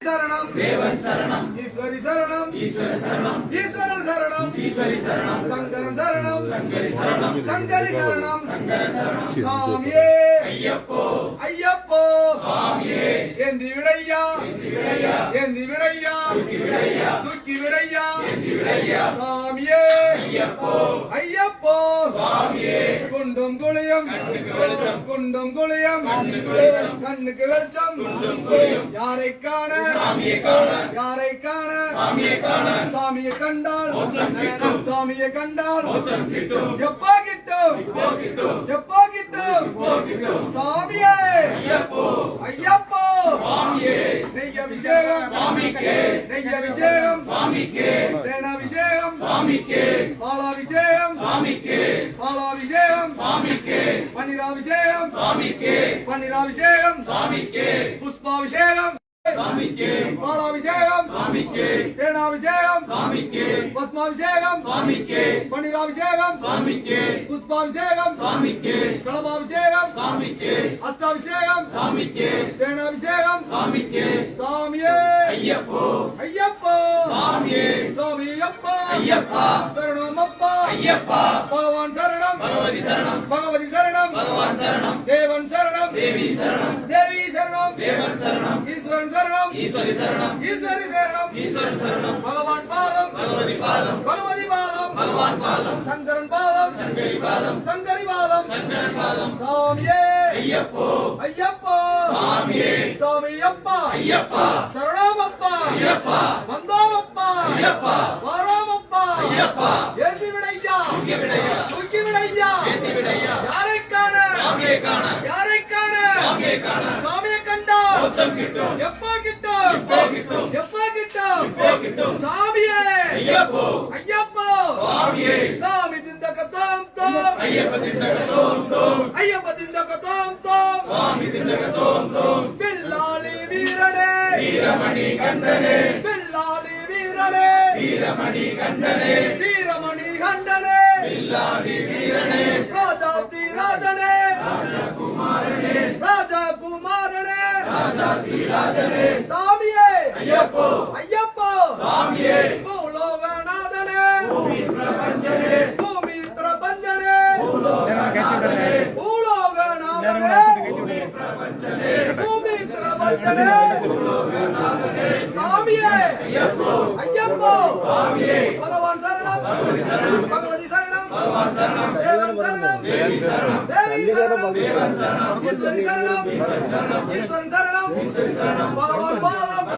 சரணம் தேவன் சரணம் ஈஸ்வரி சரணம் ஈஸ்வர சரணம் ஈஸ்வரன் சரணம் ஈஸ்வரி சரணம் சங்கரன் சரணம் சங்கரி சரணம் சங்கரி சரணம் சங்கர சரணம் சாமியே ஐயப்போ ஐயப்போ சாமியே ஏந்தி விடையா ஏந்தி விடையா ஏந்தி விடையா தூக்கி விடையா தூக்கி விடையா ஏந்தி விடையா சாமியே ஐயப்போ ஐயப்போ சாமியே குண்டும் குளியும் கண்ணுக்கு வெளிச்சம் குண்டும் குளியும் கண்ணுக்கு வெளிச்சம் கண்ணுக்கு வெளிச்சம் குண்டும் குளியும் யாரை காண சாமியை காண யாரை காண சாமியை காண சாமியை கண்டால் மோட்சம் கிட்டும் சாமியை கண்டால் மோட்சம் கிட்டும் எப்போ கிட்டும் இப்போ கிட்டும் எப்போ கிட்டும் இப்போ கிட்டும் சாமியே ஐயப்போ ஐயப்போ சாமியே நெய் அபிஷேகம் சாமிக்கே நெய் அபிஷேகம் சாமிக்கே தேனாபிஷேகம் சாமிக்கே பாலாபிஷேகம் சாமிக்கே பாலாபிஷேகம் சாமிக்கே பன்னீராபிஷேகம் சாமிக்கே பன்னீராபிஷேகம் சாமிக்கே புஷ்பாபிஷேகம் சாமிக்கே பாலாபிஷேகம் சாமிக்கே தேனாபிஷேகம் சாமிக்கே பஸ்மாபிஷேகம் சாமிக்கே பன்னீராபிஷேகம் சாமிக்கே புஷ்பாபிஷேகம் சாமிக்கே கலபாபிஷேகம் சாமிக்கே அஷ்டாபிஷேகம் சாமிக்கே தேனாபிஷேகம் சாமிக்கே சாமியே ஐயப்போ ஐயப்போ சாமியே சாமியப்பா ஐயப்பா சரணமப்பா ஐயப்பா பகவான் சரணம் பகவதி சரணம் பகவதி சரணம் பகவான் சரணம் தேவன் சரணம் தேவி சரணம் தேவி சரணம் தேவன் சரணம் ஈஸ்வரன் சரணம் ஈஸ்வரி சரணம் ஈஸ்வரி சரணம் ஈஸ்வரன் சரணம் பகவான் பாதம் பகவதி பாதம் பகவதி பாதம் பகவான் பாதம் சங்கரன் பாதம் சங்கரி பாதம் சங்கரி பாதம் சங்கரன் பாதம் சாமியே ஐயப்போ ஐயப்போ சாமியே சாமியப்பா ஐயப்பா சரணமப்பா ஐயப்பா வந்தோமப்பா ஐயப்பா வாரோமப்பா ஐயப்பா ஏந்தி விடையா தூக்கி விடையா தூக்கி விடையா ஏந்தி விடையா யாரை காண சாமியை காண யாரை காண சாமியை காண சாமியை கண்டா மோட்சம் கிட்டும் எப்போ கிட்டும் இப்போ கிட்டும் எப்போ கிட்டும் இப்போ கிட்டும் சாமியே ஐயப்போ ஐயப்போ சாமியே சாமி திண்டக தோம் தோம் ஐயப்ப திண்டக தோம் தோம் ஐயப்ப திண்டக தோம் தோம் சாமி திண்டக தோம் தோம் பில்லாளி வீரனே வீரமணி கண்டனே பில்லாளி வீரனே வீரமணி கண்டனே வீரமணி கண்டனே பில்லாளி வீரனே ராஜாதி ராஜனே ராஜகுமாரனே ராஜகுமாரனே ராஜாதி ராஜனே சாமியே ஐயப்போ ஐயப்போ சாமியே பூலோகநாதனே பூமி பிரபஞ்சனே பூமி பிரபஞ்சனே பூலோகநாதனே பூலோகநாதனே பூமி பிரபஞ்சனே பூமி பிரபஞ்சனே பூலோகநாதனே சாமியே ஐயப்போ ஐயப்போ சாமியே பகவான் சரணம் பகவதி சரணம் பகவதி சரணம் பகவான் சரணம் தேவன் சரணம் தேவி சரணம் தேவி சரணம் தேவன் சரணம் ஈஸ்வரி சரணம் ஈஸ்வரன் சரணம் ஈஸ்வரன் சரணம் ஈஸ்வரி சரணம் பகவான் பாதம்